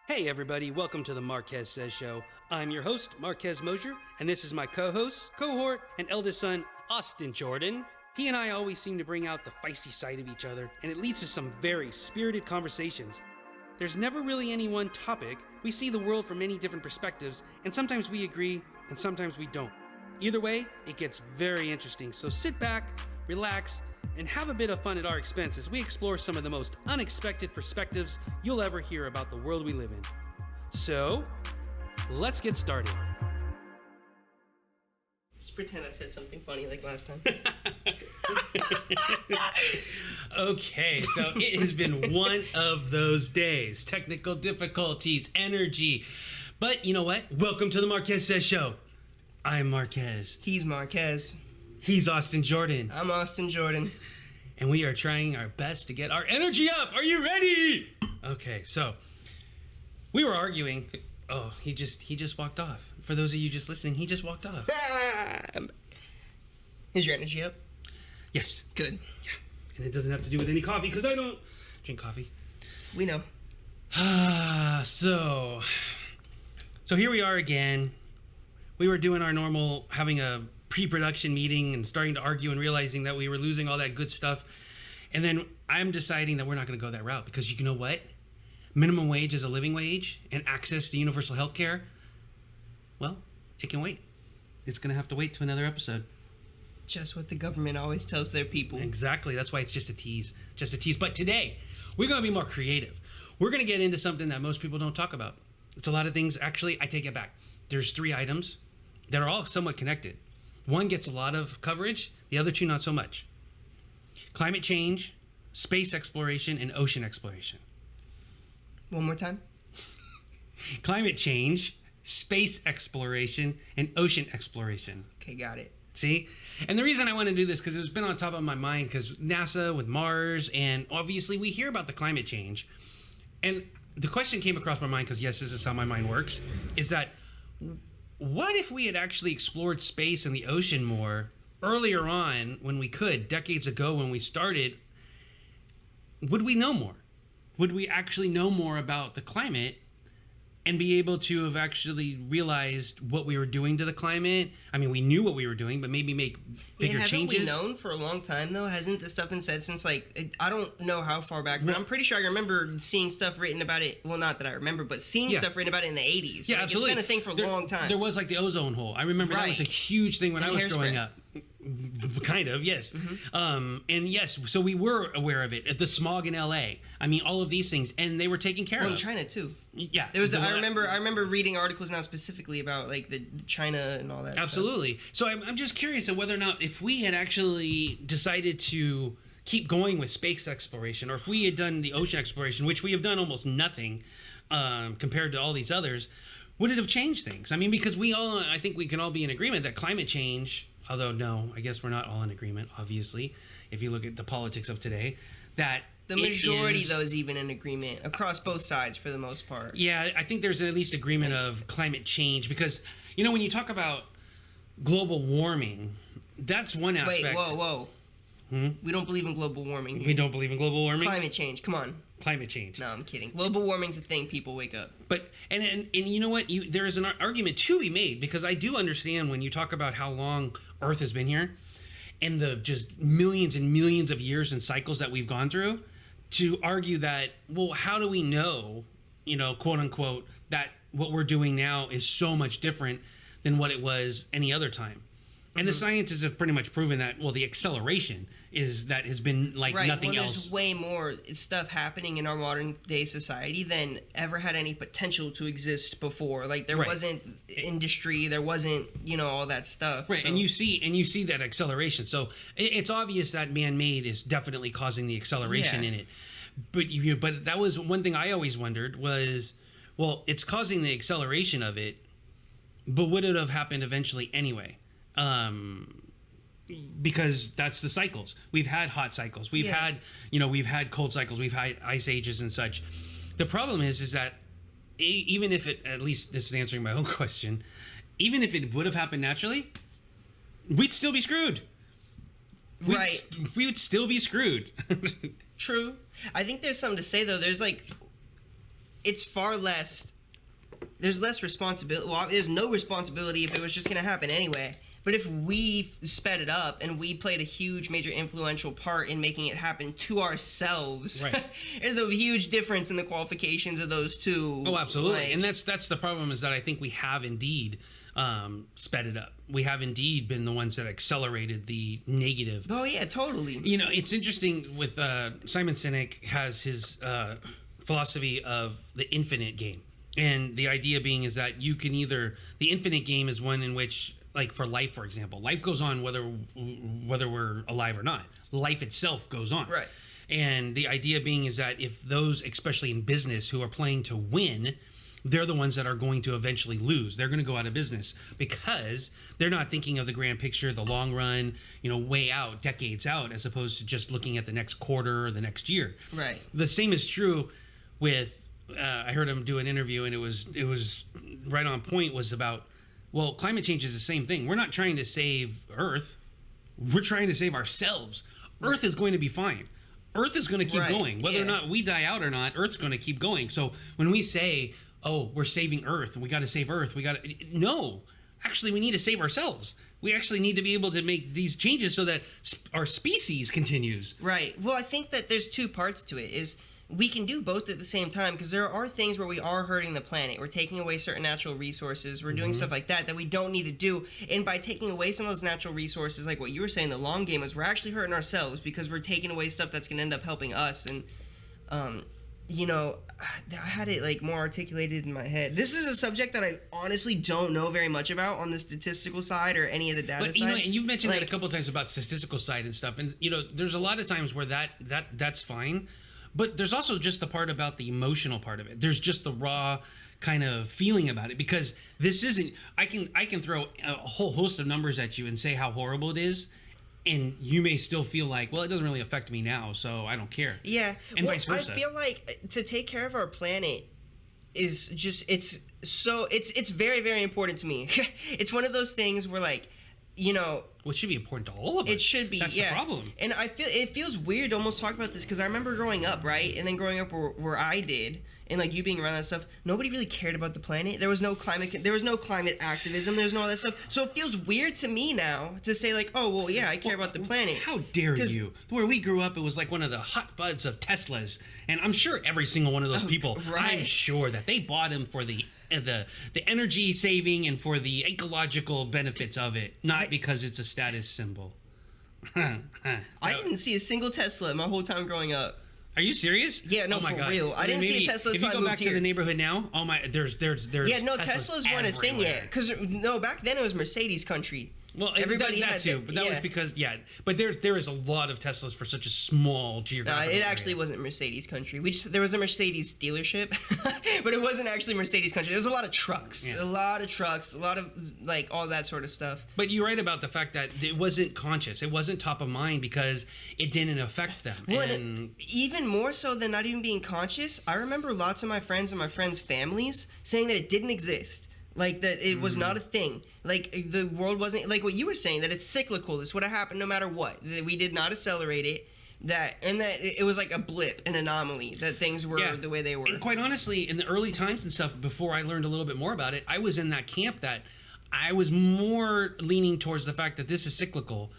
Hey everybody, welcome to the Marquez Says Show. I'm your host, Marquez Mosher, and this is my co-host, cohort, and eldest son, Austin Jordan. He and I always seem to bring out the feisty side of each other, and it leads to some very spirited conversations. There's never really any one topic. We see the world from many different perspectives, and sometimes we agree, and sometimes we don't. Either way, it gets very interesting, so sit back, relax, and have a bit of fun at our expense as we explore some of the most unexpected perspectives you'll ever hear about the world we live in. So, let's get started. Just pretend I said something funny like last time. Okay, so it has been one of those days. Technical difficulties, energy. But you know what? Welcome to the Marquez Says Show. I'm Marquez. He's Marquez. He's Austin Jordan. I'm Austin Jordan. And we are trying our best to get our energy up. Are you ready? Okay, so we were arguing. Oh, he just walked off. For those of you just listening, he just walked off. Is your energy up? Yes. Good. Yeah. And it doesn't have to do with any coffee because I don't drink coffee. We know. So here we are again. We were doing our normal, having a pre-production meeting and starting to argue and realizing that we were losing all that good stuff. And then I'm deciding that we're not going to go that route because you know what? Minimum wage is a living wage and access to universal health care, well, it can wait. It's going to have to wait to another episode. Just what the government always tells their people. Exactly. That's why it's just a tease. Just a tease. But today, we're going to be more creative. We're going to get into something that most people don't talk about. It's a lot of things. Actually, I take it back. There's 3 items that are all somewhat connected. One gets a lot of coverage, the other 2 not so much. Climate change, space exploration, and ocean exploration. One more time. Climate change, space exploration, and ocean exploration. Okay, got it. See? And the reason I want to do this, because it's been on top of my mind, because NASA with Mars, and obviously we hear about the climate change. And the question came across my mind, because yes, this is how my mind works, is that what if we had actually explored space and the ocean more earlier on when we could, decades ago when we started? Would we know more? Would we actually know more about the climate and be able to have actually realized what we were doing to the climate? I mean, we knew what we were doing, but maybe make bigger changes. Haven't we known for a long time, though? Hasn't this stuff been said since, I don't know how far back, but I'm pretty sure I remember seeing stuff written about it. Well, not that I remember, but seeing stuff written about it in the 80s. Yeah, absolutely. It's been a thing for a long time. There was the ozone hole. I remember that was a huge thing when I was growing up. Kind of, yes. Mm-hmm. And yes, so we were aware of it. The smog in LA. I mean, all of these things, and they were taken care of. In China too. Yeah, there was. I remember reading articles now specifically about the China and all that. Absolutely. Stuff. So I'm just curious of whether or not if we had actually decided to keep going with space exploration, or if we had done the ocean exploration, which we have done almost nothing compared to all these others, would it have changed things? I mean, because I think we can all be in agreement that climate change. Although, no, I guess we're not all in agreement, obviously, if you look at the politics of today, that the majority, though, is even in agreement across both sides for the most part. Yeah, I think there's at least agreement of climate change because, when you talk about global warming, that's one aspect. Wait, whoa. We don't believe in global warming here. We don't believe in global warming? Climate change, come on. Climate change. No, I'm kidding. Global warming's a thing, people wake up. But, and you know what? There is an argument to be made because I do understand when you talk about how long Earth has been here and the just millions and millions of years and cycles that we've gone through to argue that, well, how do we know, quote unquote, that what we're doing now is so much different than what it was any other time? And the scientists have pretty much proven that, well, the acceleration has been nothing else. There's way more stuff happening in our modern day society than ever had any potential to exist before. There wasn't industry, there wasn't, all that stuff. Right, so. and you see that acceleration. So it's obvious that man-made is definitely causing the acceleration in it. But that was one thing I always wondered was, well, it's causing the acceleration of it, but would it have happened eventually anyway? Because that's the cycles. We've had hot cycles. We've had cold cycles. We've had ice ages and such. The problem is that even if it, at least this is answering my own question, even if it would have happened naturally, we'd still be screwed. We would still be screwed. True. I think there's something to say though. There's it's far less. There's less responsibility. Well, there's no responsibility if it was just going to happen anyway. But if we sped it up and we played a huge, major, influential part in making it happen to ourselves, right. There's a huge difference in the qualifications of those two. Oh, absolutely. And that's the problem, is that I think we have indeed sped it up. We have indeed been the ones that accelerated the negative. Oh, yeah, totally. You know, it's interesting with Simon Sinek has his philosophy of the infinite game. And the idea being is that you can either, the infinite game is one in which, like for life, for example, life goes on whether we're alive or not. Life itself goes on. Right. And the idea being is that if those, especially in business, who are playing to win, they're the ones that are going to eventually lose. They're going to go out of business because they're not thinking of the grand picture, the long run, you know, way out, decades out, as opposed to just looking at the next quarter or the next year. Right. The same is true with, I heard him do an interview, and it was right on point, was about, well, climate change is the same thing. We're not trying to save Earth. We're trying to save ourselves. Earth is going to be fine. Earth is going to keep going. Whether or not we die out or not, Earth's going to keep going. So when we say, oh, we're saving Earth, we got to save Earth, no, actually, we need to save ourselves. We actually need to be able to make these changes so that our species continues. Right. Well, I think that there's two parts to it. Is we can do both at the same time, because there are things where we are hurting the planet. We're taking away certain natural resources. We're doing stuff like that we don't need to do. And by taking away some of those natural resources, like what you were saying, the long game is we're actually hurting ourselves, because we're taking away stuff that's going to end up helping us. And, you know, I had it like more articulated in my head. This is a subject that I honestly don't know very much about on the statistical side or any of the data side. But, you know, and you've mentioned that a couple of times about statistical side and stuff. And, you know, there's a lot of times where that's fine. But there's also just the part about the emotional part of it. There's just the raw kind of feeling about it, because this isn't, I can throw a whole host of numbers at you and say how horrible it is, and you may still feel like, well, it doesn't really affect me now, so I don't care. Yeah. And vice versa. I feel like to take care of our planet is just, it's very, very important to me. It's one of those things where, like, you know, well, it should be important to all of us. It should be. That's the problem. And I feel it feels weird to almost talk about this, because I remember growing up, right, and then growing up where I did, and like you being around that stuff, nobody really cared about the planet. There was no climate activism. There's no all that stuff. So it feels weird to me now to say, like, oh, well, yeah, I care about the planet. How dare you? Where we grew up, it was like one of the hot buds of Teslas, and I'm sure every single one of those people, I'm sure that they bought them for the energy saving and for the ecological benefits of it, not because it's a status symbol. I didn't see a single Tesla my whole time growing up. Are you serious? Yeah, no, for real. I didn't see a Tesla until I moved here. If you go back to the neighborhood now, oh my, there's yeah, no, Teslas weren't a thing yet. Because no, back then it was Mercedes country. Well, everybody that too, but that was because but there is a lot of Teslas for such a small geographical it actually wasn't Mercedes country. There was a Mercedes dealership, but it wasn't actually Mercedes country. There was a lot of trucks, a lot of like all that sort of stuff. But you're right about the fact that it wasn't conscious. It wasn't top of mind because it didn't affect them. Well, and even more so than not even being conscious, I remember lots of my friends and my friends' families saying that it didn't exist. Like, that it was not a thing. Like, the world wasn't, like what you were saying, that it's cyclical. This would have happened no matter what. That we did not accelerate it. That it was like a blip, an anomaly, that things were the way they were. And quite honestly, in the early times and stuff, before I learned a little bit more about it, I was in that camp that I was more leaning towards the fact that this is cyclical.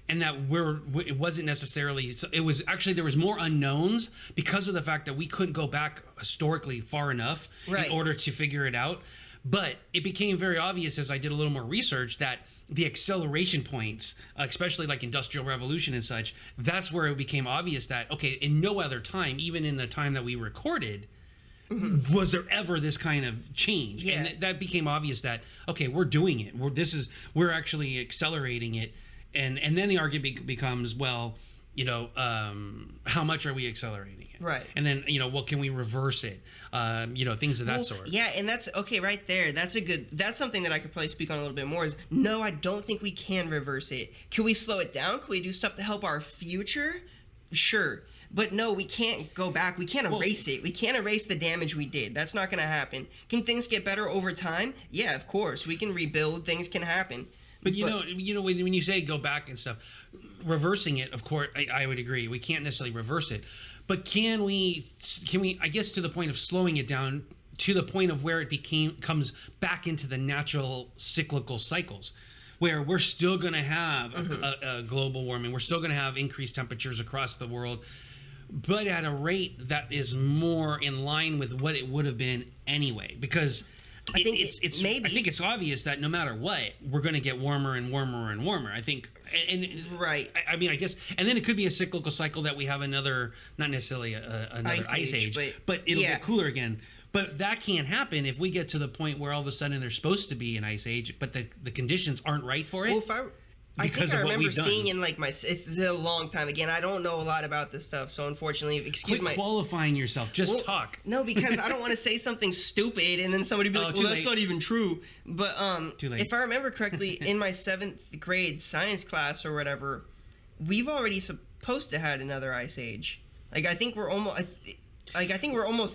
And that it wasn't necessarily, it was actually, there was more unknowns because of the fact that we couldn't go back historically far enough in order to figure it out. But it became very obvious as I did a little more research that the acceleration points, especially like Industrial Revolution and such, that's where it became obvious that, okay, in no other time, even in the time that we recorded, was there ever this kind of change? Yeah. And that became obvious that, okay, we're doing it. We're actually accelerating it. And then the argument becomes, well, you know, how much are we accelerating it? Right. And then, you know, well, can we reverse it? You know, things of that sort. Yeah, and that's, okay, right there. That's something that I could probably speak on a little bit more is, no, I don't think we can reverse it. Can we slow it down? Can we do stuff to help our future? Sure. But no, we can't go back. We can't erase it. We can't erase the damage we did. That's not going to happen. Can things get better over time? Yeah, of course. We can rebuild. Things can happen. But you know, when you say go back and stuff, reversing it, of course, I would agree. We can't necessarily reverse it. But can we, I guess, to the point of slowing it down, to the point of where it comes back into the natural cyclical cycles, where we're still going to have a global warming, we're still going to have increased temperatures across the world, but at a rate that is more in line with what it would have been anyway. Because I think it's obvious that no matter what, we're going to get warmer and warmer and warmer. I think, right. I mean, I guess, and then it could be a cyclical cycle that we have another, not necessarily another ice age, but it'll get cooler again. But that can't happen if we get to the point where all of a sudden there's supposed to be an ice age, but the conditions aren't right for it. Well, I think I remember seeing in like it's a long time. Again, I don't know a lot about this stuff, so unfortunately, Quit qualifying yourself. Just talk. No, because I don't want to say something stupid and then somebody be like, well, that's not even true. But Too late. If I remember correctly, in my 7th grade science class or whatever, we've already supposed to had another ice age. Like I think we're almost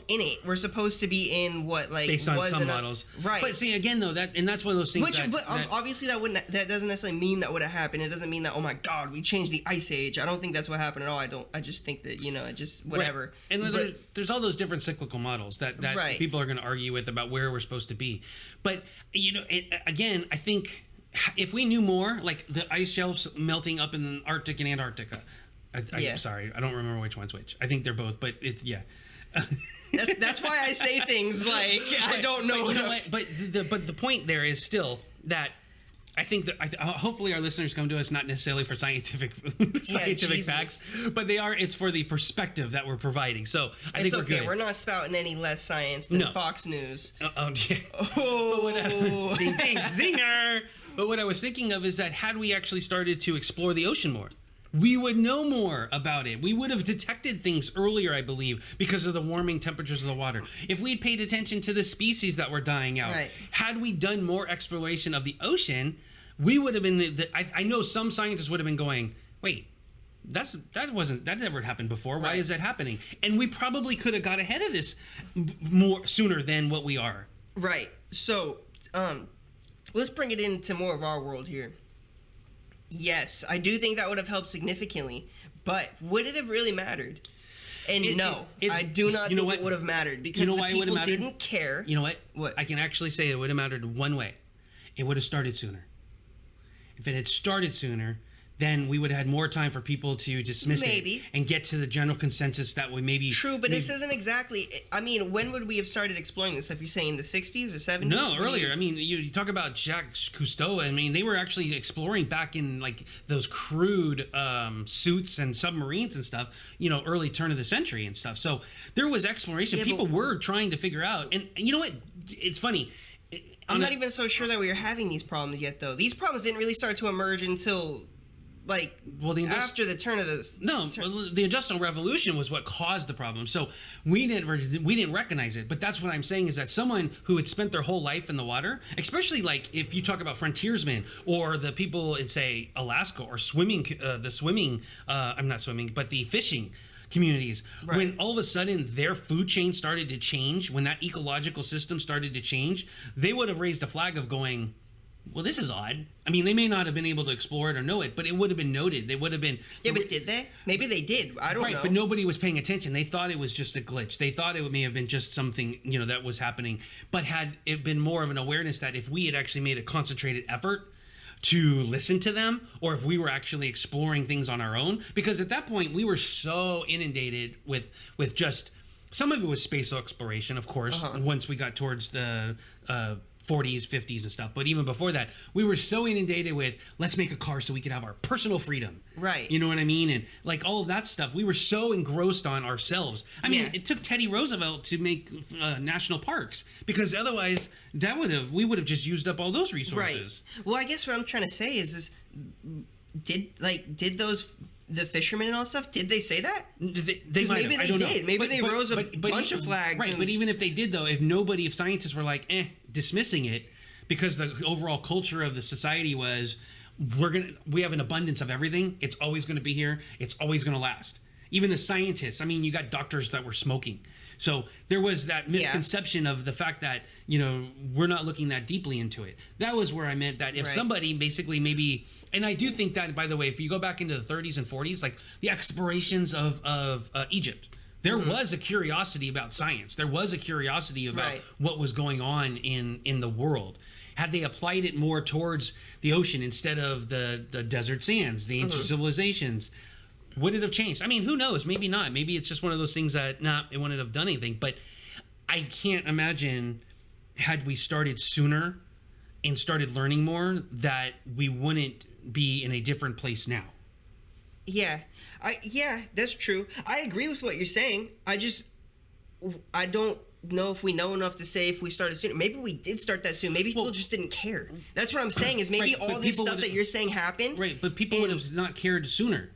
in it. We're supposed to be in what based on some models, right? But see, again though, that's one of those things. Obviously that doesn't necessarily mean that would have happened. It doesn't mean that, oh my God, we changed the ice age. I don't think that's what happened at all. I just think that just whatever. Right. And there's all those different cyclical models that people are going to argue with about where we're supposed to be. But again, I think if we knew more, like the ice shelves melting up in Arctic and Antarctica. I'm sorry, I don't remember which one's which. I think they're both, but it's That's why I say things like I don't know. But the point there is still that I think that hopefully our listeners come to us not necessarily for scientific facts, but it's for the perspective that we're providing. So I think we're good. We're not spouting any less science than Fox News. Ding ding zinger. But what I was thinking of is that had we actually started to explore the ocean more, we would know more about it. We would have detected things earlier, I believe, because of the warming temperatures of the water. If we'd paid attention to the species that were dying out, had we done more exploration of the ocean, we would have been. I know some scientists would have been going, "Wait, that never happened before. Why is that happening?" And we probably could have got ahead of this sooner than what we are. Right. So, let's bring it into more of our world here. Yes, I do think that would have helped significantly, but would it have really mattered? And I do not think it would have mattered because the people didn't care. You know what? What? I can actually say it would have mattered one way. It would have started sooner. If it had started sooner, then we would have had more time for people to dismiss it and get to the general consensus that we maybe... True, but this isn't exactly... I mean, when would we have started exploring this? If you're saying the 60s or 70s? No, earlier. I mean, you talk about Jacques Cousteau. I mean, they were actually exploring back in, like, those crude suits and submarines and stuff, early turn of the century and stuff. So there was exploration. People were trying to figure out... And you know what? It's funny. I'm not even so sure that we were having these problems yet, though. These problems didn't really start to emerge until... after the turn of the Industrial Revolution was what caused the problem. So we didn't recognize it. But that's what I'm saying is that someone who had spent their whole life in the water, especially like if you talk about frontiersmen or the people in say Alaska or the fishing communities, when all of a sudden their food chain started to change, when that ecological system started to change, they would have raised a flag of going, well, this is odd. I mean, they may not have been able to explore it or know it, but it would have been noted. They would have been... Yeah, but did they? Maybe they did. I don't know. Right, but nobody was paying attention. They thought it was just a glitch. They thought it may have been just something, that was happening. But had it been more of an awareness that if we had actually made a concentrated effort to listen to them, or if we were actually exploring things on our own, because at that point, we were so inundated with just... Some of it was space exploration, of course, once we got towards the... 40s, 50s and stuff. But even before that, we were so inundated with, let's make a car so we could have our personal freedom. Right. You know what I mean? And like all of that stuff, we were so engrossed on ourselves. I mean, it took Teddy Roosevelt to make national parks because otherwise we would have just used up all those resources. Right. Well, I guess what I'm trying to say is did those... the fishermen and all stuff, did they say that? They might maybe have. They did. Maybe they rose a bunch of flags. Right, but even if they did, though, if scientists were like, dismissing it, because the overall culture of the society was, we have an abundance of everything. It's always going to be here. It's always going to last. Even the scientists, I mean, you got doctors that were smoking. So there was that misconception of the fact that, we're not looking that deeply into it. That was where I meant that if somebody basically maybe, and I do think that, by the way, if you go back into the 30s and 40s, like the explorations of Egypt, There was a curiosity about science. There was a curiosity about what was going on in the world. Had they applied it more towards the ocean instead of the desert sands, the ancient civilizations, would it have changed? I mean, who knows? Maybe not. Maybe it's just one of those things that, it wouldn't have done anything. But I can't imagine, had we started sooner and started learning more, that we wouldn't be in a different place now. Yeah, that's true. I agree with what you're saying. I don't know if we know enough to say if we started sooner. Maybe we did start that soon. Maybe people just didn't care. That's what I'm saying, is maybe all this stuff that you're saying happened. Right, but people would have not cared sooner.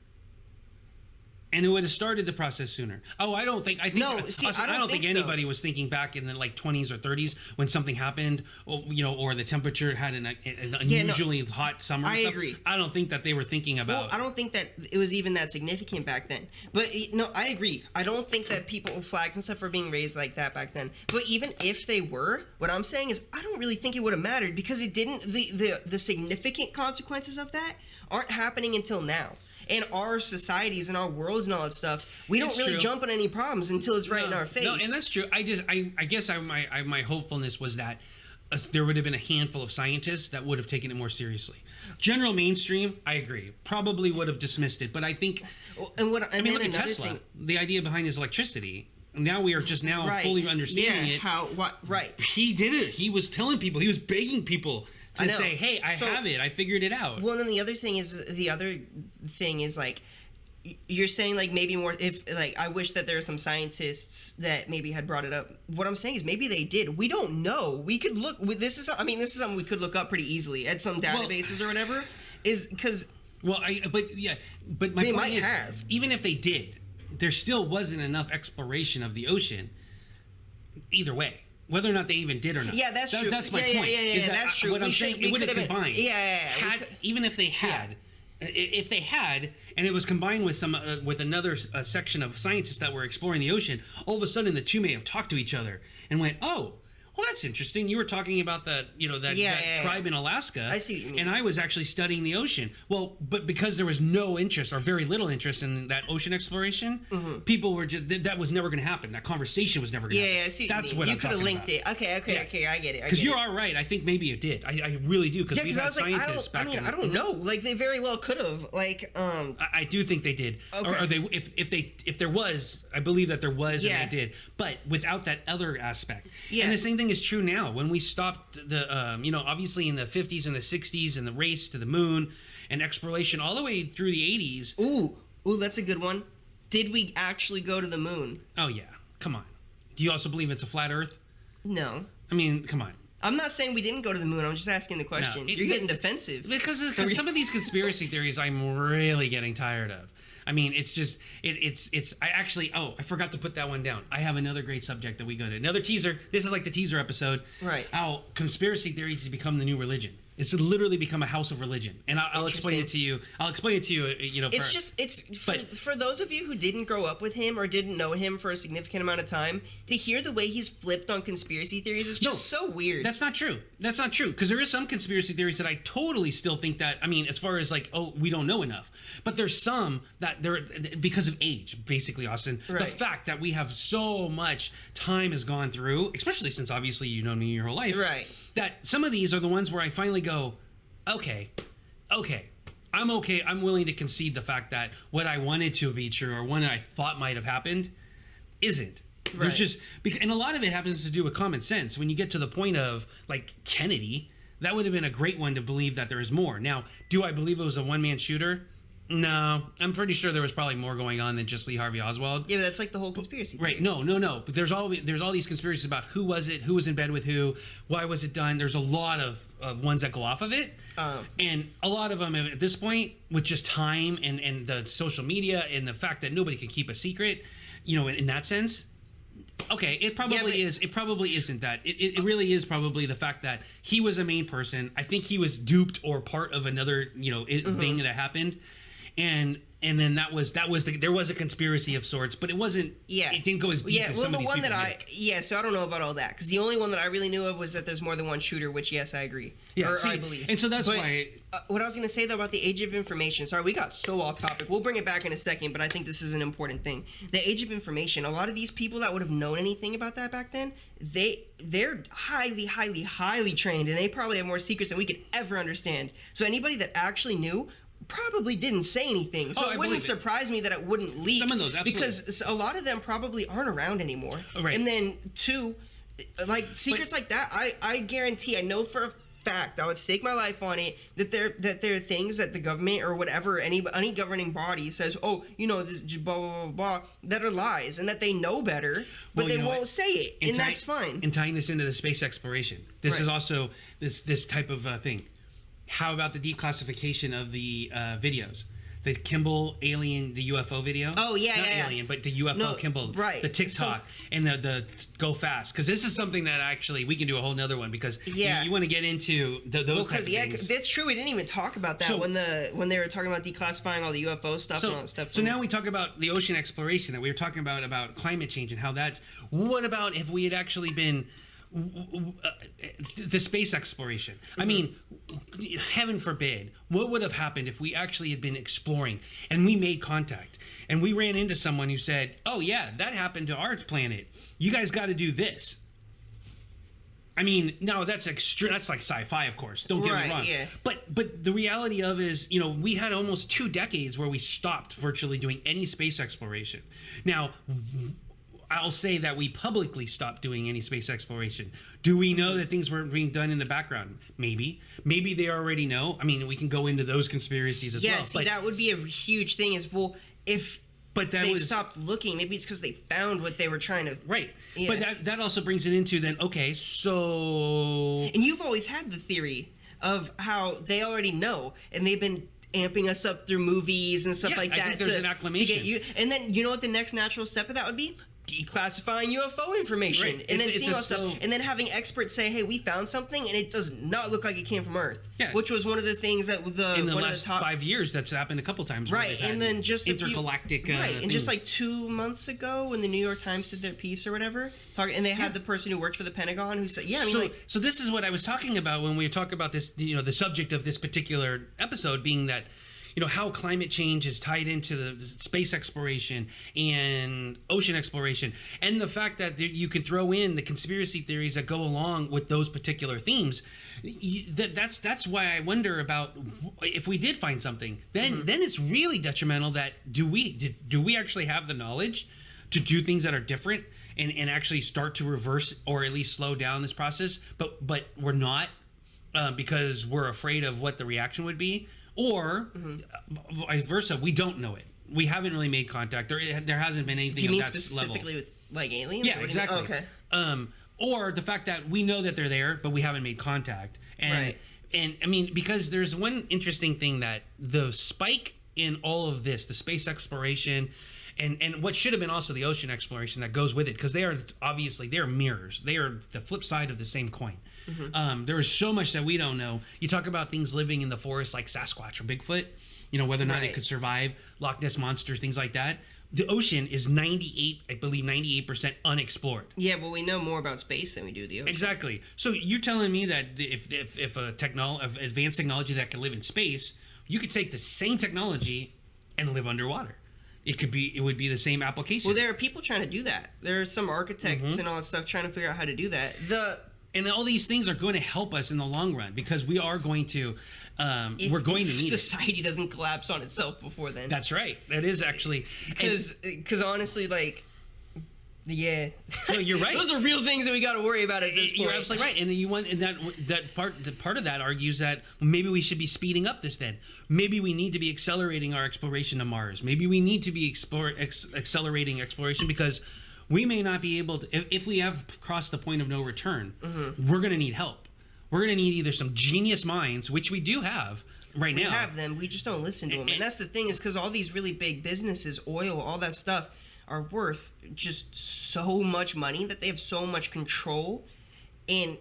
And it would have started the process sooner. Oh, I don't think anybody was thinking back in the 20s or 30s when something happened, or the temperature had an unusually hot summer. I agree. I don't think that they were thinking about. Well, I don't think that it was even that significant back then. But no, I agree. I don't think that flags and stuff were being raised like that back then. But even if they were, what I'm saying is I don't really think it would have mattered, because it didn't. The significant consequences of that aren't happening until now. In our societies and our worlds and all that stuff, we don't really jump on any problems until it's right in our face. No, and that's true. I guess my hopefulness was that there would have been a handful of scientists that would have taken it more seriously. General mainstream, I agree, probably would have dismissed it. But I think, look at Tesla. The idea behind his electricity. Now we are just fully understanding it. He did it. He was telling people. He was begging people to say, "Hey, I have it. I figured it out." Well, then the other thing is you're saying maybe more if I wish that there are some scientists that maybe had brought it up. What I'm saying is maybe they did. We don't know. We could look. This is something we could look up pretty easily at some databases or whatever. Is because but my point is, even if they did, there still wasn't enough exploration of the ocean. Either way. Whether or not they even did or not. Yeah, that's true. That's my point. Yeah, that's true. What I'm saying, it would have combined. Even if they had, and it was combined with with another section of scientists that were exploring the ocean, all of a sudden the two may have talked to each other and went, "Oh, well, that's interesting. You were talking about that tribe in Alaska. I see what you mean. And I was actually studying the ocean. Well, but because there was no interest or very little interest in that ocean exploration, people were that was never going to happen. That conversation was never going to happen. Yeah, I see. That's what you could have linked about. it. Okay, I get it. Because you are right. I think maybe it did. I really do. Because we had scientists back I don't know. They very well could have. I do think they did. Okay. Or they if there was, I believe that there was, and they did. But without that other aspect. Yeah. And the same thing is true now. When we stopped obviously in the 50s and the 60s and the race to the moon and exploration all the way through the 80s. Ooh, that's a good one. Did we actually go to the moon? Oh yeah, come on. Do you also believe it's a flat Earth? No. I mean, come on. I'm not saying we didn't go to the moon. I'm just asking the question. You're getting defensive. Because some of these conspiracy theories I'm really getting tired of. I mean, it's just, I forgot to put that one down. I have another great subject that we go to. Another teaser. This is like the teaser episode. Right. How conspiracy theories has become the new religion. It's literally become a house of religion. And I'll explain it to you. For those of you who didn't grow up with him or didn't know him for a significant amount of time, to hear the way he's flipped on conspiracy theories is just so weird. That's not true. Because there is some conspiracy theories that I totally still think that, as far as we don't know enough. But there's some that because of age, basically, Austin. Right. The fact that we have so much time has gone through, especially since obviously you've known me your whole life. Right. That some of these are the ones where I finally go, okay, I'm okay. I'm willing to concede the fact that what I wanted to be true or what I thought might have happened isn't. Right. There's just, and a lot of it happens to do with common sense. When you get to the point of Kennedy, that would have been a great one to believe that there is more. Now, do I believe it was a one-man shooter? No, I'm pretty sure there was probably more going on than just Lee Harvey Oswald. Yeah, but that's the whole conspiracy theory. Right, no. But there's all these conspiracies about who was it, who was in bed with who, why was it done. There's a lot of ones that go off of it. And a lot of them at this point, with just time and the social media and the fact that nobody can keep a secret, in that sense, okay, it probably is. It probably isn't that. It really is probably the fact that he was a main person. I think he was duped or part of another, thing that happened. And And then there was a conspiracy of sorts, but it wasn't. Yeah, it didn't go as deep as some of these people did. So I don't know about all that, because the only one that I really knew of was that there's more than one shooter, which yes, I agree. Yeah, I believe. And so that's why. What I was gonna say though about the age of information. Sorry, we got so off topic. We'll bring it back in a second, but I think this is an important thing. The age of information. A lot of these people that would have known anything about that back then, they're highly, highly, highly trained, and they probably have more secrets than we could ever understand. So anybody that actually knew probably didn't say anything, so it wouldn't surprise me that it wouldn't leak. Some of those, absolutely, because a lot of them probably aren't around anymore. Right. And then two, like secrets like that, I guarantee, I know for a fact, I would stake my life on it, that there are things that the government or whatever, any governing body says, oh, this blah blah blah blah, that are lies, and that they know better, but they won't say it, and that's fine. And tying this into the space exploration, this is also this type of thing. How about the declassification of the videos? The Kimball alien, the UFO video? Oh, yeah, Not alien, but the UFO Kimball. Right. The TikTok and the go fast. Because this is something that actually we can do a whole nother one, because you want to get into those type of things. That's true. We didn't even talk about that when they were talking about declassifying all the UFO stuff and all that stuff. So now we talk about the ocean exploration that we were talking about climate change and how that's... What about if we had actually been... the space exploration? I mean, heaven forbid, what would have happened if we actually had been exploring and we made contact and we ran into someone who said, oh yeah, that happened to our planet, you guys got to do this? I mean, no, that's extreme. That's like sci-fi, of course, don't get me wrong. Yeah. But the reality of is, we had almost 2 decades where we stopped virtually doing any space exploration. Now, I'll say that we publicly stopped doing any space exploration. Do we know that things weren't being done in the background? Maybe. Maybe they already know. I mean, we can go into those conspiracies as well. Yeah, see, that would be a huge thing if they stopped looking, maybe it's because they found what they were trying to... Right. Yeah. But that also brings it into then, okay, so... And you've always had the theory of how they already know, and they've been amping us up through movies and stuff like that. I think there's an acclamation. To get you, and then, you know what the next natural step of that would be? Declassifying UFO information, and then seeing all stuff, and then having experts say, "Hey, we found something, and it does not look like it came from Earth." Yeah, which was one of the things that in the last 5 years that's happened a couple times. Right, and then just intergalactic. And just like 2 months ago, when the New York Times did their piece or whatever, and they had the person who worked for the Pentagon who said, "Yeah, I mean, so this is what I was talking about when we talk about this. The subject of this particular episode being that." How climate change is tied into the space exploration and ocean exploration, and the fact that you can throw in the conspiracy theories that go along with those particular themes. That's why I wonder about if we did find something, then it's really detrimental. That do we actually have the knowledge to do things that are different and actually start to reverse or at least slow down this process, but we're not because we're afraid of what the reaction would be. Or vice versa, we don't know it. We haven't really made contact. There hasn't been anything. You mean specifically with like aliens? Yeah, exactly. Oh, okay. Or the fact that we know that they're there, but we haven't made contact. And I mean, because there's one interesting thing that the spike in all of this, the space exploration, and what should have been also the ocean exploration that goes with it, because they are mirrors. They are the flip side of the same coin. There is so much that we don't know. You talk about things living in the forest like Sasquatch or Bigfoot, whether or not they could survive, Loch Ness monsters, things like that. The ocean is 98% unexplored. Yeah, but we know more about space than we do the ocean. Exactly. So you're telling me that if advanced technology that can live in space, you could take the same technology and live underwater. It would be the same application. Well, there are people trying to do that. There are some architects and all that stuff trying to figure out how to do that. And all these things are going to help us in the long run, because we are going to, we're going to need society doesn't collapse on itself before then. That's right. That is actually because honestly, like, yeah, no, you're right. Those are real things that we got to worry about at this point. You're absolutely right. And you want that part of that argues that maybe we should be speeding up this. Then maybe we need to be accelerating our exploration of Mars. Maybe we need to be accelerating exploration, because we may not be able to, if we have crossed the point of no return, we're going to need help. We're going to need either some genius minds, which we do have right now. We have them. We just don't listen to them. And that's the thing, is because all these really big businesses, oil, all that stuff, are worth just so much money that they have so much control. And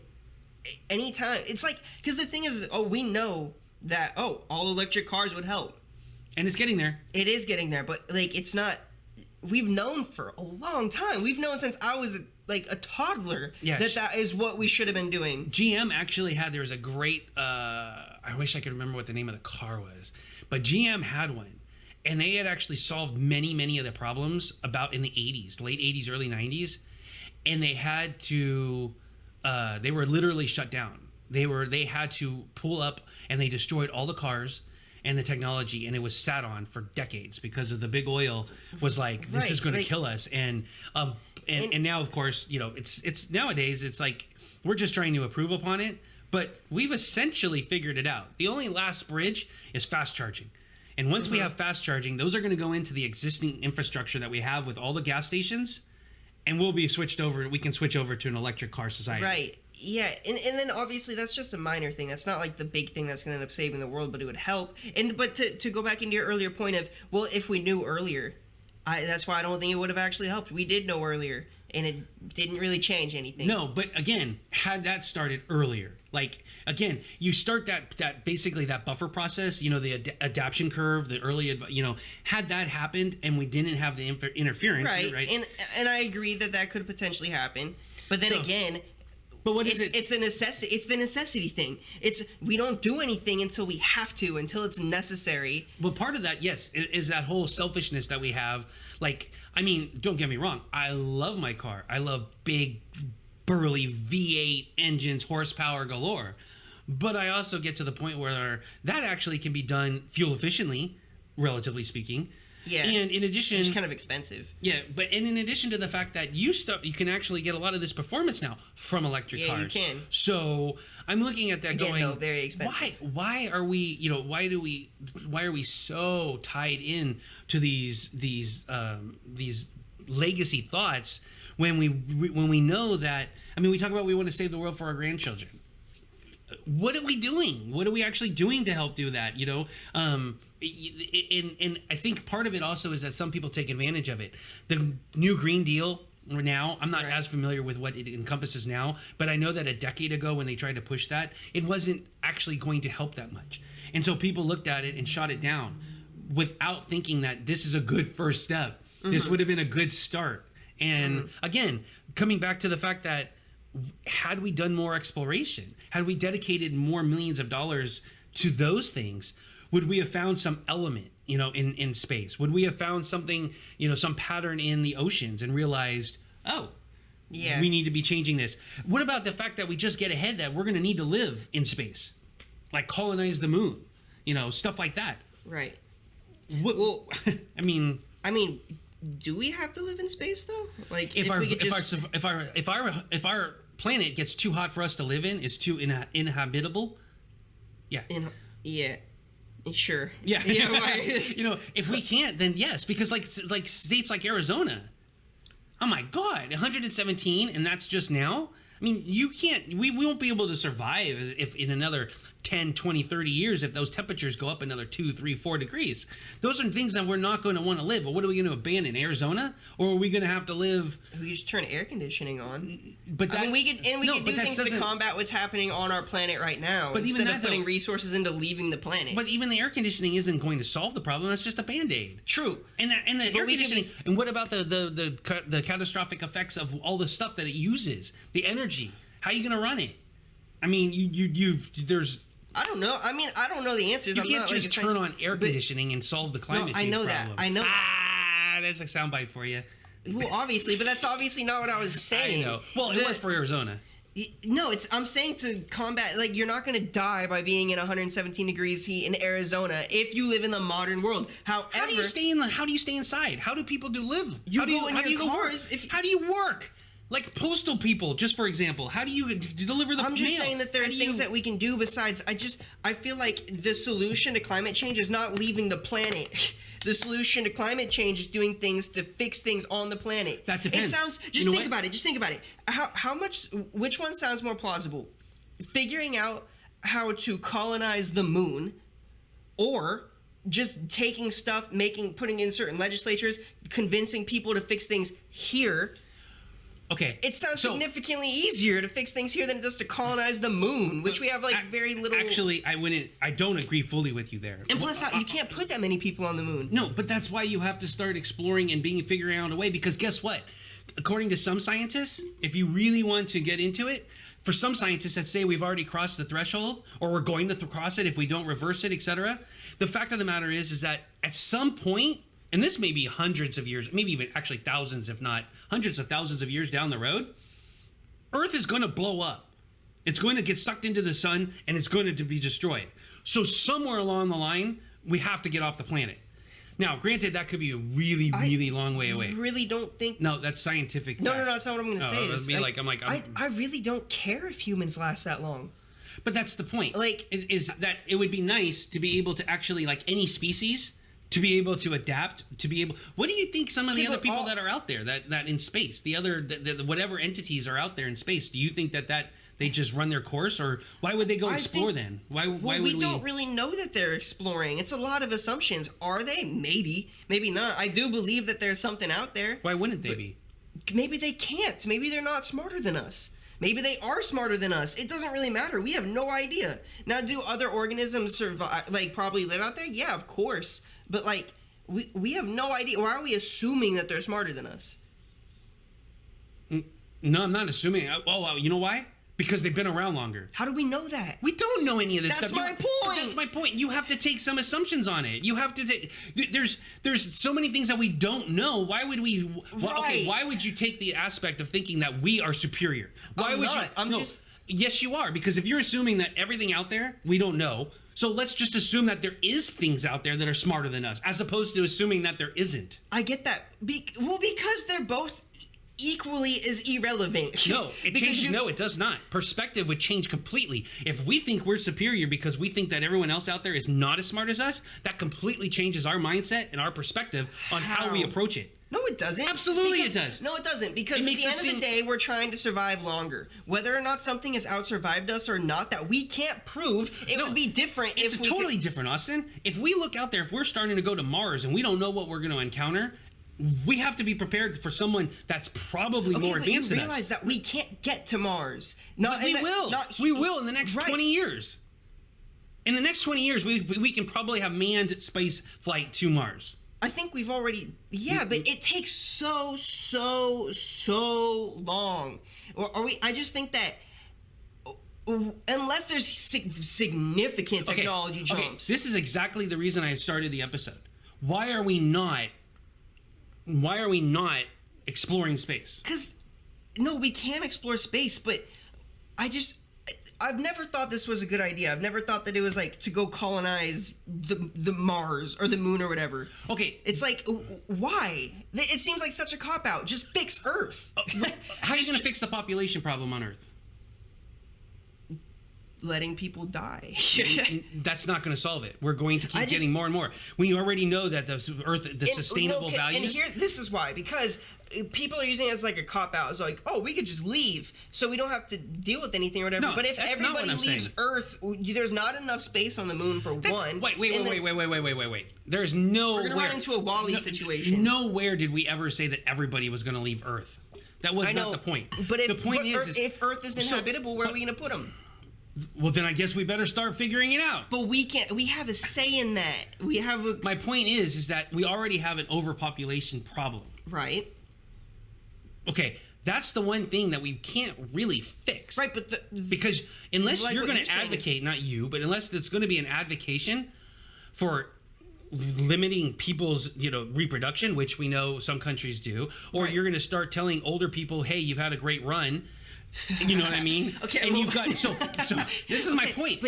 anytime, it's like, because the thing is, we know that, all electric cars would help. And it's getting there. It is getting there, but like it's not. We've known for a long time. We've known since I was like a toddler that is what we should have been doing. GM actually had, there was a great, I wish I could remember what the name of the car was, but GM had one, and they had actually solved many of the problems about in the 80s, late 80s, early 90s, and they had to, they were literally shut down. They had to pull up, and they destroyed all the cars and the technology, and it was sat on for decades because of the big oil was like, this is going to kill us. And now, of course, you know, it's nowadays it's like we're just trying to improve upon it, but we've essentially figured it out. The only last bridge is fast charging. And once we have fast charging, those are going to go into the existing infrastructure that we have with all the gas stations, and we'll be switched over. We can switch over to an electric car society. Right. Yeah, and then obviously that's just a minor thing. That's not like the big thing that's going to end up saving the world, but it would help. But to go back into your earlier point of, well, if we knew earlier, that's why I don't think it would have actually helped. We did know earlier, and it didn't really change anything. No, but again, had that started earlier, like again, you start that basically that buffer process, you know, the adaptation curve, the early, you know, had that happened and we didn't have the interference, right? And I agree that could potentially happen, but then again. But what is it? It's a necessity. It's the necessity thing. We don't do anything until we have to, until it's necessary. Well, part of that, yes, is that whole selfishness that we have. Like, I mean, don't get me wrong. I love my car. I love big, burly V8 engines, horsepower galore. But I also get to the point where that actually can be done fuel efficiently, relatively speaking. Yeah, and in addition, it's kind of expensive. Yeah, but in addition to the fact that you can actually get a lot of this performance now from electric cars. Yeah, you can. So I'm looking at that going, no, very expensive. Why are we, you know, why are we so tied in to these legacy thoughts when we know that, I mean, we talk about we want to save the world for our grandchildren. What are we doing? What are we actually doing to help do that? You know, and I think part of it also is that some people take advantage of it. The new Green Deal now, I'm not as familiar with what it encompasses now, but I know that a decade ago when they tried to push that, it wasn't actually going to help that much. And so people looked at it and shot it down without thinking that this is a good first step. This would have been a good start. And again, coming back to the fact that had we done more exploration, had we dedicated more millions of dollars to those things, would we have found some element, you know, in space? Would we have found something, you know, some pattern in the oceans and realized, oh, yeah, we need to be changing this? What about the fact that we just get ahead that we're going to need to live in space, like colonize the moon, you know, stuff like that? Right. Well, I mean, do we have to live in space though? Like, if our planet gets too hot for us to live in, it's too inhabitable. Yeah. Sure. Yeah. You know, if we can't, then yes, because like states like Arizona, oh my God, 117, and that's just now. I mean, you can't. We won't be able to survive if in another 10, 20, 30 years, if those temperatures go up another 2, 3, 4 degrees. Those are things that we're not going to want to live. But what are we going to abandon, Arizona? Or are we going to have to live? We just turn air conditioning on. But that, we could do things to combat what's happening on our planet right now. But instead of putting resources into leaving the planet. But even the air conditioning isn't going to solve the problem. That's just a Band-Aid. True. And the air conditioning. And what about the catastrophic effects of all the stuff that it uses? The energy. How are you going to run it? I mean, there's. I don't know. I mean, I don't know the answers. You can't just turn on air conditioning and solve the climate change problem. I know. That's a soundbite for you. Well, obviously, but that's obviously not what I was saying. I know. Well, it was for Arizona. No, I'm saying to combat, like, you're not going to die by being in 117 degrees heat in Arizona if you live in the modern world. However, how do you stay inside? How do people live? How do you work? Like postal people, just for example, how do you deliver the mail? I'm just saying that there are things that we can do besides. I feel like the solution to climate change is not leaving the planet. The solution to climate change is doing things to fix things on the planet. That depends. It sounds. Just think about it. How much? Which one sounds more plausible? Figuring out how to colonize the moon, or just taking stuff, putting in certain legislatures, convincing people to fix things here. Okay. It sounds significantly easier to fix things here than it does to colonize the moon, which we have very little. Actually, I don't agree fully with you there. And plus, you can't put that many people on the moon. No, but that's why you have to start exploring and figuring out a way. Because guess what? According to some scientists, if you really want to get into it, for some scientists that say we've already crossed the threshold, or we're going to cross it if we don't reverse it, etc. The fact of the matter is that at some point, and this may be hundreds of years, maybe even actually thousands, if not hundreds of thousands of years down the road, Earth is going to blow up. It's going to get sucked into the sun, and it's going to be destroyed. So somewhere along the line, we have to get off the planet. Now, granted, that could be a really, really long way away. I really don't think... No, that's scientific. No, that's not what I'm going to say. I really don't care if humans last that long. But that's the point. It would be nice to be able to actually, any species... to be able to adapt, to be able... What do you think some of the other people that are out there, that in space, the whatever entities are out there in space, do you think that they just run their course? Or why would they go explore then? Why would we... We don't really know that they're exploring. It's a lot of assumptions. Are they? Maybe. Maybe not. I do believe that there's something out there. Why wouldn't they be? Maybe they can't. Maybe they're not smarter than us. Maybe they are smarter than us. It doesn't really matter. We have no idea. Now, do other organisms survive? Probably live out there? Yeah, of course. But we have no idea. Why are we assuming that they're smarter than us? No, I'm not assuming. You know why? Because they've been around longer. How do we know that? We don't know any of this stuff. That's my point. That's my point. You have to take some assumptions on it. You have to take... There's so many things that we don't know. Why would we... why would you take the aspect of thinking that we are superior? Why would you... Yes, you are. Because if you're assuming that everything out there, we don't know... So let's just assume that there is things out there that are smarter than us, as opposed to assuming that there isn't. I get that. Because they're both equally as irrelevant. No, it changes. No, it does not. Perspective would change completely. If we think we're superior because we think that everyone else out there is not as smart as us, that completely changes our mindset and our perspective on how we approach it. No, it doesn't. Absolutely it does. No, it doesn't. Because at the end of the day, we're trying to survive longer. Whether or not something has outsurvived us or not, that we can't prove, it would be different if we... It's totally different, Austin. If we look out there, if we're starting to go to Mars and we don't know what we're going to encounter, we have to be prepared for someone that's probably more advanced than us. You realize that we can't get to Mars. We will in the next 20 years. In the next 20 years, we can probably have manned space flight to Mars. I think we've already... Yeah, but it takes so long. I just think that unless there's significant technology jumps... Okay, this is exactly the reason I started the episode. Why are we not exploring space? Because, no, we can explore space, but I've never thought this was a good idea. I've never thought that it was to go colonize the Mars or the moon or whatever. Okay. It's why? It seems like such a cop-out. Just fix Earth. How are you going to fix the population problem on Earth? Letting people die. That's not going to solve it. We're going to keep getting more and more. We already know that the sustainable values... And this is why. Because... people are using it as a cop-out. It's we could just leave, so we don't have to deal with anything or whatever. No, but if everybody leaves Earth, there's not enough space on the moon for one. Wait. There's nowhere... We're going to run into a Wall-E situation. Nowhere did we ever say that everybody was going to leave Earth. That was not the point. But if Earth is inhabitable, where are we going to put them? Well, then I guess we better start figuring it out. But we can't. We have a say in that. My point is that we already have an overpopulation problem. Right. Okay, that's the one thing that we can't really fix. Right, but because unless you're going to advocate, not you, but unless there's going to be an advocation for limiting people's reproduction, which we know some countries do, or you're going to start telling older people, hey, you've had a great run. You know what I mean? Okay. And you've got so this is my point.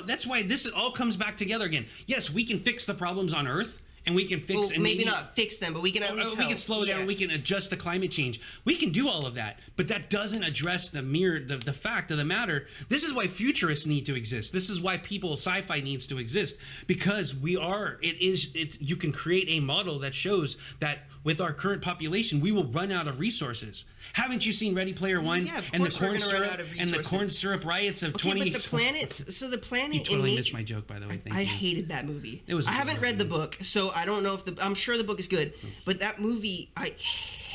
That's why this all comes back together again. Yes, we can fix the problems on Earth. And we can fix... and maybe not fix them, but we can at least help. We can slow down. We can adjust the climate change. We can do all of that. But that doesn't address the fact of the matter. This is why futurists need to exist. This is why sci-fi needs to exist. Because you can create a model that shows that with our current population, we will run out of resources. Haven't you seen Ready Player One and the corn syrup riots of 20? But the planets. So the planet. You totally missed my joke, by the way. I hated that movie. It was. I haven't read the book, so I don't know if I'm sure the book is good, but that movie I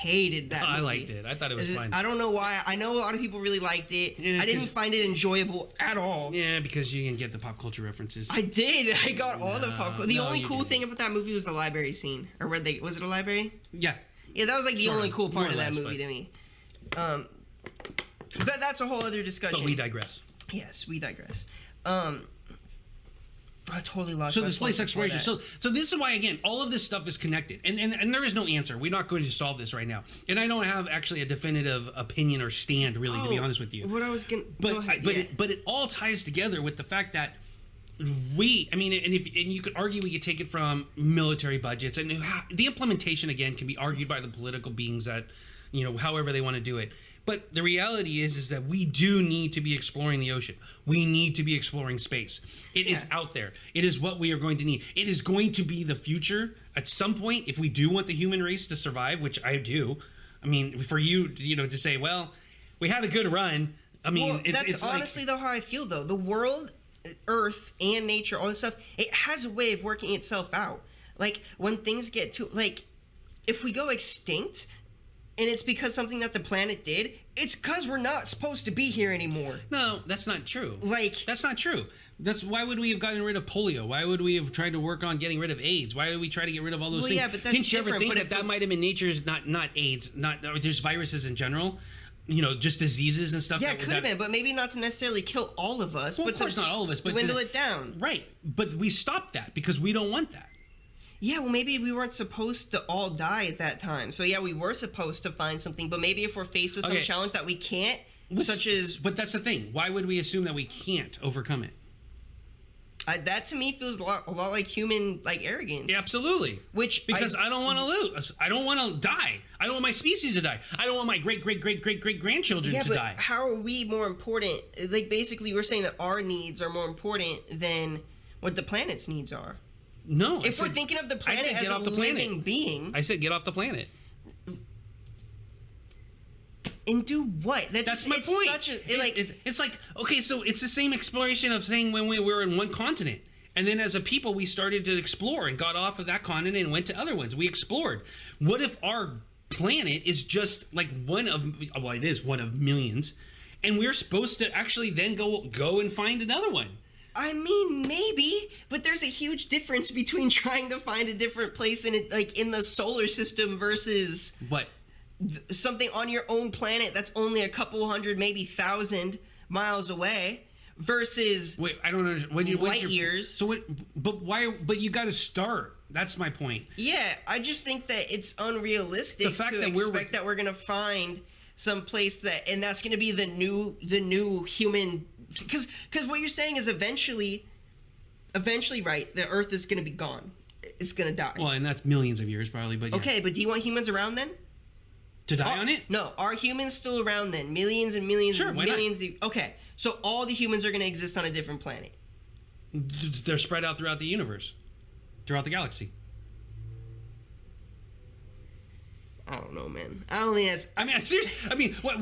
hated that movie. I liked it. I thought it was fun. I don't know why. I know a lot of people really liked it. Yeah, I didn't find it enjoyable at all. Yeah, because you didn't get the pop culture references. I did. I got all the pop culture. The only cool didn't. thing about that movie was the library scene. Or was it a library? Yeah. Yeah, that was like the only cool part of that less, movie to me. That's a whole other discussion. But we digress. Yes, we digress. I totally lost. So the space exploration. So this is why, again, all of this stuff is connected, and there is no answer. We're not going to solve this right now, and I don't have actually a definitive opinion or stand, really, to be honest with you. What I was gonna, but go ahead, but it all ties together with the fact that you could argue we could take it from military budgets, and the implementation again can be argued by the political beings that, however they want to do it. But the reality is that we do need to be exploring the ocean. We need to be exploring space. It is out there. It is what we are going to need. It is going to be the future at some point if we do want the human race to survive, which I do. I mean, for you, to say, well, we had a good run. I mean, well, that's honestly though how I feel though. The world, Earth, and nature, all this stuff, it has a way of working itself out. Like when things get to if we go extinct. And it's because something that the planet did. It's because we're not supposed to be here anymore. No, that's not true. That's not true. Why would we have gotten rid of polio? Why would we have tried to work on getting rid of AIDS? Why did we try to get rid of all those things? Yeah, but that's Didn't you ever different, think that might have been nature's not AIDS, or just viruses in general? Just diseases and stuff. Yeah, it could have been, but maybe not to necessarily kill all of us. Well, but of course not all of us, but dwindle it down. Right, but we stopped that because we don't want that. Yeah, well, maybe we weren't supposed to all die at that time. So, yeah, we were supposed to find something. But maybe if we're faced with some challenge that we can't, such as... But that's the thing. Why would we assume that we can't overcome it? That, to me, feels a lot like human, arrogance. Yeah, absolutely. Because I don't want to lose. I don't want to die. I don't want my species to die. I don't want my great-great-great-great-great-grandchildren to die. Yeah, but how are we more important? Basically, we're saying that our needs are more important than what the planet's needs are. No. If we're thinking of the planet as a living being... I said get off the planet. And do what? That's my point. It's like, okay, so it's the same exploration of saying when we were in one continent. And then as a people, we started to explore and got off of that continent and went to other ones. We explored. What if our planet is just like it is one of millions, and we're supposed to actually then go and find another one? I mean, maybe, but there's a huge difference between trying to find a different place in the solar system versus what? Something on your own planet that's only a couple hundred, maybe 1,000 miles away versus I don't understand. Light years. So what? But why? But you got to start. That's my point. Yeah, I just think that it's unrealistic to expect that we're gonna find some place and that's gonna be the new human. Because what you're saying is eventually, right, the Earth is going to be gone. It's going to die. Well, and that's millions of years probably, but yeah. Okay, but do you want humans around then? To die on it? No, are humans still around then? Millions and millions and millions. Okay, so all the humans are going to exist on a different planet. They're spread out throughout the universe, throughout the galaxy. I don't know, man. I don't think that's... I mean, seriously. I mean, what?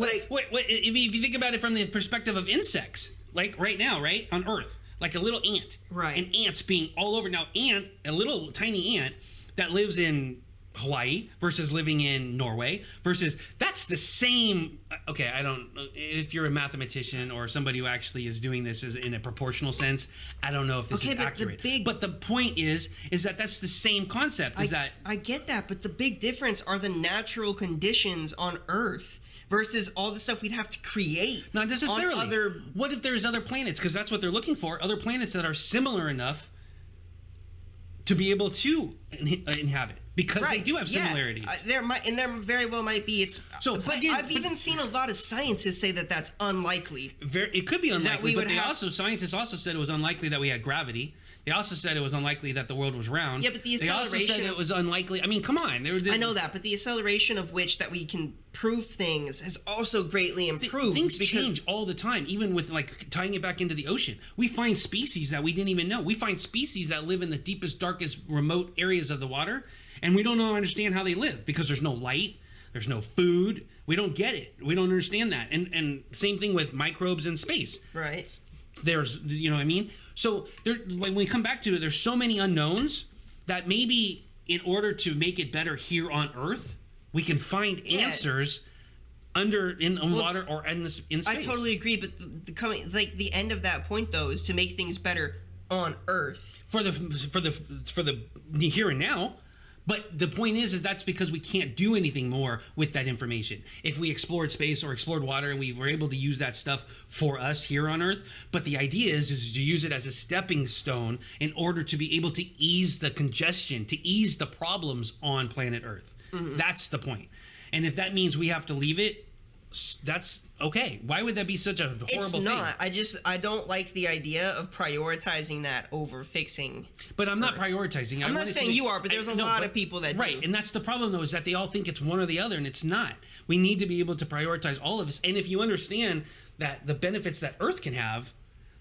If you think about it from the perspective of insects, like right now, right, on Earth, like a little ant. Right. And ants being all over. Now, a little tiny ant that lives in Hawaii versus living in Norway versus... That's the same... Okay, I don't... If you're a mathematician or somebody who actually is doing this in a proportional sense, I don't know if this is accurate. But the point is that that's the same concept. I get that, but the big difference are the natural conditions on Earth versus all the stuff we'd have to create. Not necessarily. What if there's other planets? Because that's what they're looking for. Other planets that are similar enough to be able to inhabit. Because they do have similarities. There very well might be. I've even seen a lot of scientists say that that's unlikely. It could be unlikely, but scientists also said it was unlikely that we had gravity. They also said it was unlikely that the world was round. Yeah, but the acceleration... They also said it was unlikely... I mean, come on. I know that, but the acceleration of which that we can prove things has also greatly improved. Things change all the time, even with, tying it back into the ocean. We find species that we didn't even know. We find species that live in the deepest, darkest, remote areas of the water, and we don't understand how they live because there's no light, there's no food. We don't get it. We don't understand that. And same thing with microbes in space. Right. There's, you know what I mean? So when we come back to it, there's so many unknowns that maybe in order to make it better here on Earth, We can find answers in water or in space. I totally agree, but the end of that point though is to make things better on Earth for the here and now. But the point is that's because we can't do anything more with that information. If we explored space or explored water and we were able to use that stuff for us here on Earth, but the idea is to use it as a stepping stone in order to be able to ease the congestion, to ease the problems on planet Earth. Mm-hmm. That's the point. And if that means we have to leave it, that's okay. Why would that be such a horrible thing? It's not. I don't like the idea of prioritizing that over fixing. But I'm not prioritizing. I'm not saying you are, but there's a lot of people that do. And that's the problem, though, is that they all think it's one or the other, and it's not. We need to be able to prioritize all of this. And if you understand that the benefits that Earth can have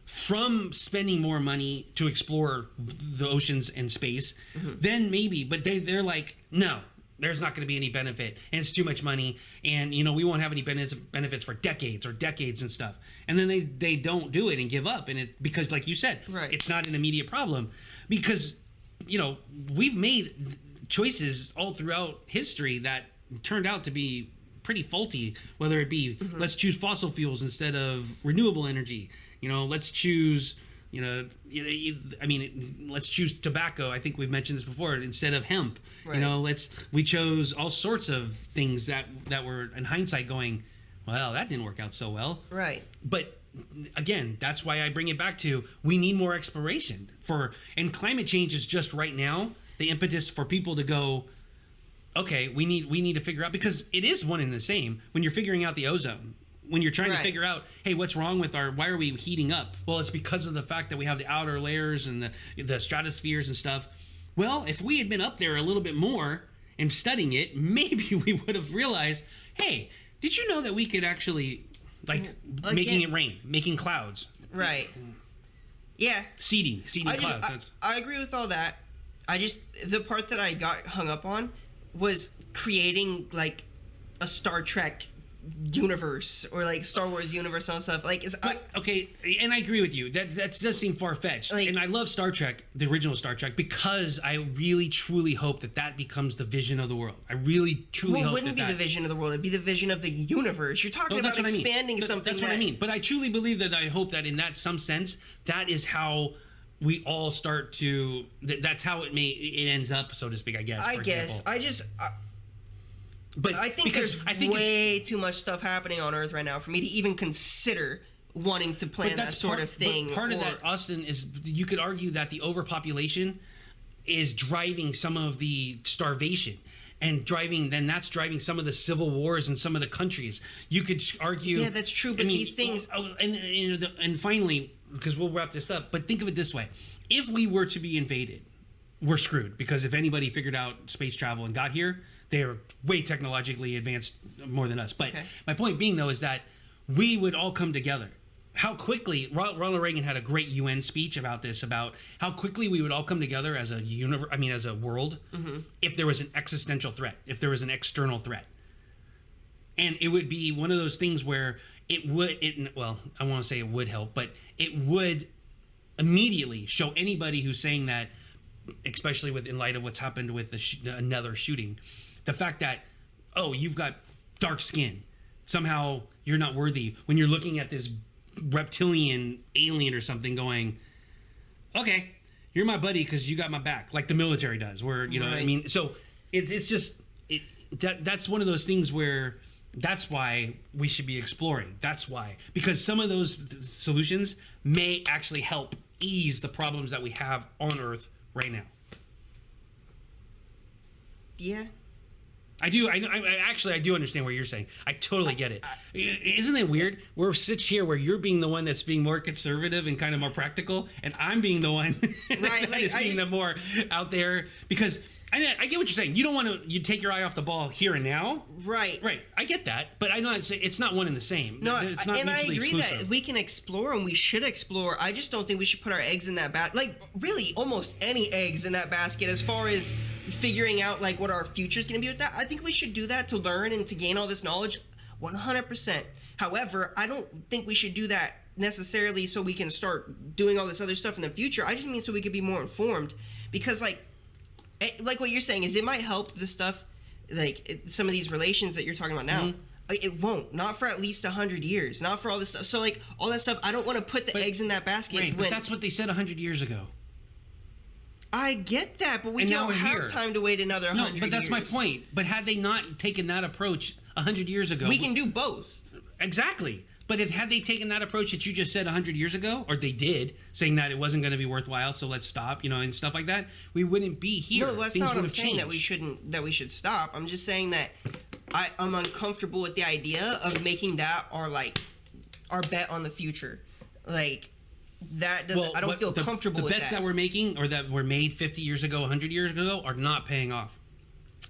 from spending more money to explore the oceans and space, then maybe. But they're like, no. There's not going to be any benefit, and it's too much money, and we won't have any benefits for decades and stuff. And then they don't do it and give up, and because like you said, it's not an immediate problem, because we've made choices all throughout history that turned out to be pretty faulty. Whether it be let's choose fossil fuels instead of renewable energy, let's choose. Let's choose tobacco. I think we've mentioned this before instead of hemp. Right. We chose all sorts of things that were in hindsight going, well, that didn't work out so well. Right. But again, that's why I bring it back to we need more exploration and climate change is just right now the impetus for people to go, okay, we need to figure out, because it is one and the same when you're figuring out the ozone. When you're trying to figure out, hey, what's wrong with why are we heating up? Well, it's because of the fact that we have the outer layers and the stratospheres and stuff. Well, if we had been up there a little bit more and studying it, maybe we would have realized, hey, did you know that we could actually, making it rain, making clouds. Right. Yeah. Seeding clouds. I agree with all that. The part that I got hung up on was creating, a Star Trek universe or Star Wars universe and stuff. Okay, and I agree with you. That does seem far-fetched. And I love Star Trek, the original Star Trek, because I really truly hope that becomes the vision of the world. I really truly hope that. Well, it wouldn't be the vision of the world. It'd be the vision of the universe. You're talking about expanding something. That's what I mean. But I truly believe that I hope that in some sense, that is how we all start to. That's how it ends up, so to speak. I guess. But I think there's way too much stuff happening on Earth right now for me to even consider wanting to plan that sort of thing. But part of that, Austin, is you could argue that the overpopulation is driving some of the starvation and that's driving some of the civil wars in some of the countries. You could argue. Yeah, that's true. But these things. And finally, because we'll wrap this up, but think of it this way: if we were to be invaded, we're screwed, because if anybody figured out space travel and got here, they are way technologically advanced more than us. But my point being, though, is that we would all come together. How quickly Ronald Reagan had a great UN speech about this, about how quickly we would all come together as a as a world, if there was an existential threat, if there was an external threat. And it would be one of those things where I want to say it would help, but it would immediately show anybody who's saying that, especially in light of what's happened with another shooting, the fact that, you've got dark skin, somehow you're not worthy, when you're looking at this reptilian alien or something going, okay, you're my buddy because you got my back, like the military does, where, what I mean? So it's just, that's one of those things where that's why we should be exploring. That's why. Because some of those solutions may actually help ease the problems that we have on Earth right now. Yeah. I do. I do understand what you're saying. I totally get it. Isn't it weird? We're sitting here where you're being the one that's being more conservative and kind of more practical, and I'm being the one that is being the more out there, because I get what you're saying. You don't want to take your eye off the ball here and now. Right. I get that, but I'm not saying it's not one and the same. No, it's not mutually exclusive. I agree that we can explore and we should explore. I just don't think we should put our eggs in that basket. Really, almost any eggs in that basket as far as figuring out what our future is going to be with that. I think we should do that to learn and to gain all this knowledge, 100%. However, I don't think we should do that necessarily so we can start doing all this other stuff in the future. I just mean so we could be more informed, because like what you're saying is it might help the stuff some of these relations that you're talking about now. It won't. Not for at least 100 years. Not for all this stuff. So, like, all that stuff, I don't want to put the eggs in that basket. Right, but that's what they said 100 years ago. I get that, but we don't have time to wait another 100 years. No, but that's my point. But had they not taken that approach 100 years ago... We can do both. Exactly. But had they taken that approach that you just said 100 years ago, or they did, saying that it wasn't going to be worthwhile, so let's stop, and stuff like that, we wouldn't be here. No, that's not what I'm saying, that we should stop. I'm just saying that I'm uncomfortable with the idea of making that our bet on the future. Like, that doesn't... I don't feel comfortable with that. The bets that we're making, or that were made 50 years ago, 100 years ago, are not paying off.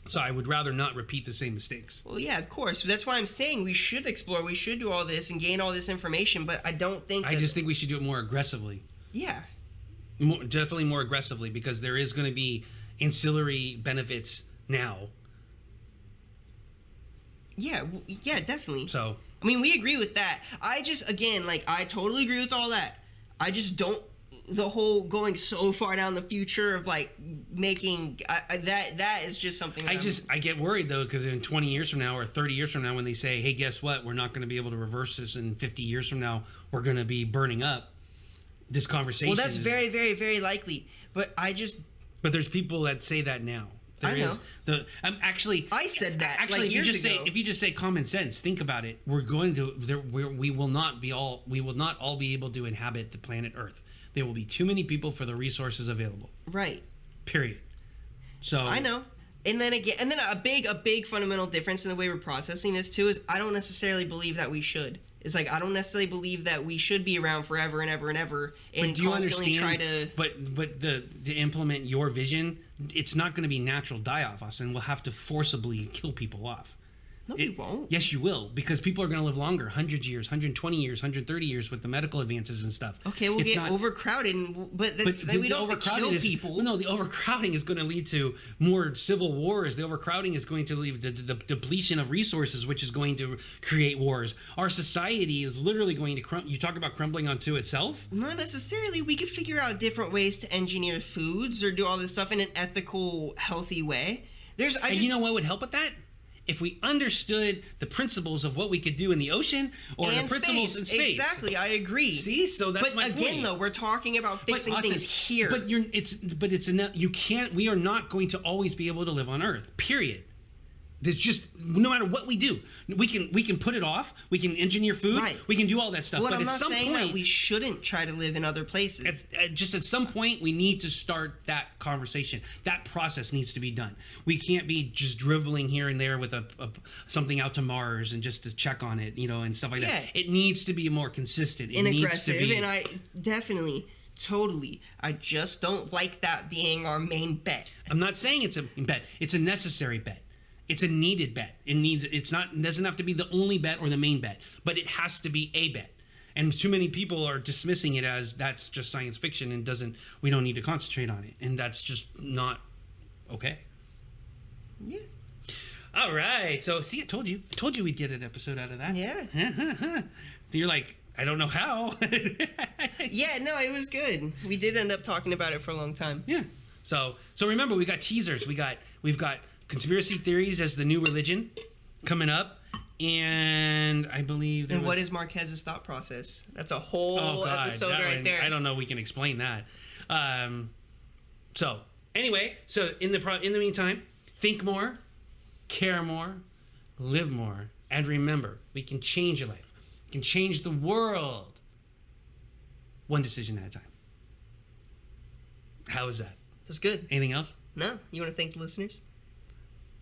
So I would rather not repeat the same mistakes. Well, yeah, of course. That's why I'm saying we should explore, we should do all this and gain all this information, but I don't think I just think we should do it more aggressively. Yeah. Definitely more aggressively, because there is going to be ancillary benefits now. Yeah, definitely. So... I mean, we agree with that. I just, again, I totally agree with all that. I just don't... The whole going so far down the future of making that is just something that I get worried though, because in 20 years from now or 30 years from now, when they say, hey, guess what, we're not going to be able to reverse this, in 50 years from now we're going to be burning up, this conversation. Well, that's very, very, very likely, but there's people that say that now. I know. I said that actually, years ago. If you just say common sense, think about it. We will not all be able to inhabit the planet Earth. There will be too many people for the resources available. Right. Period. So I know. And then a big fundamental difference in the way we're processing this too is I don't necessarily believe that we should. It's I don't necessarily believe that we should be around forever and ever and ever and constantly try to. But to implement your vision, it's not going to be natural die-off, Austin. We'll have to forcibly kill people off. No, we won't. Yes, you will, because people are going to live longer, 100 years, 120 years, 130 years with the medical advances and stuff. Okay, we'll get overcrowded, but we don't have to kill people. No, the overcrowding is going to lead to more civil wars. The overcrowding is going to lead to the depletion of resources, which is going to create wars. Our society is literally going to you talk about crumbling onto itself? Not necessarily. We could figure out different ways to engineer foods or do all this stuff in an ethical, healthy way. You know what would help with that? If we understood the principles of what we could do in the ocean or the principles in space. Exactly, I agree. See, so that's my point. But again, though, we're talking about fixing things here. But it's enough. You can't. We are not going to always be able to live on Earth. Period. There's just no matter what we do, we can put it off. We can engineer food. Right. We can do all that stuff. Well, but I'm at not some saying point, that we shouldn't try to live in other places. Just at some point, we need to start that conversation. That process needs to be done. We can't be just dribbling here and there with something out to Mars and just to check on it, and stuff like that. It needs to be more consistent. And aggressive. And I definitely. Totally. I just don't like that being our main bet. I'm not saying it's a bet. It's a necessary bet. It's a needed bet. It doesn't have to be the only bet or the main bet, but it has to be a bet. And too many people are dismissing it as that's just science fiction and we don't need to concentrate on it. And that's just not okay. Yeah. All right. So see, I told you we'd get an episode out of that. Yeah. You're like, I don't know how. Yeah, no, it was good. We did end up talking about it for a long time. Yeah. So remember, we got teasers. We've got conspiracy theories as the new religion coming up, and I believe. And what is Marquez's thought process? That's a whole episode right there. I don't know. We can explain that. So anyway, in the meantime, think more, care more, live more, and remember, we can change your life. We can change the world. One decision at a time. How is that? That's good. Anything else? No. You want to thank the listeners?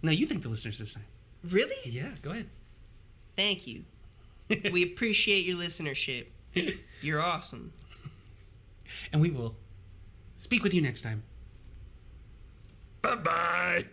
No, you thank the listeners this time. Really? Yeah, go ahead. Thank you. We appreciate your listenership. You're awesome. And we will speak with you next time. Bye-bye.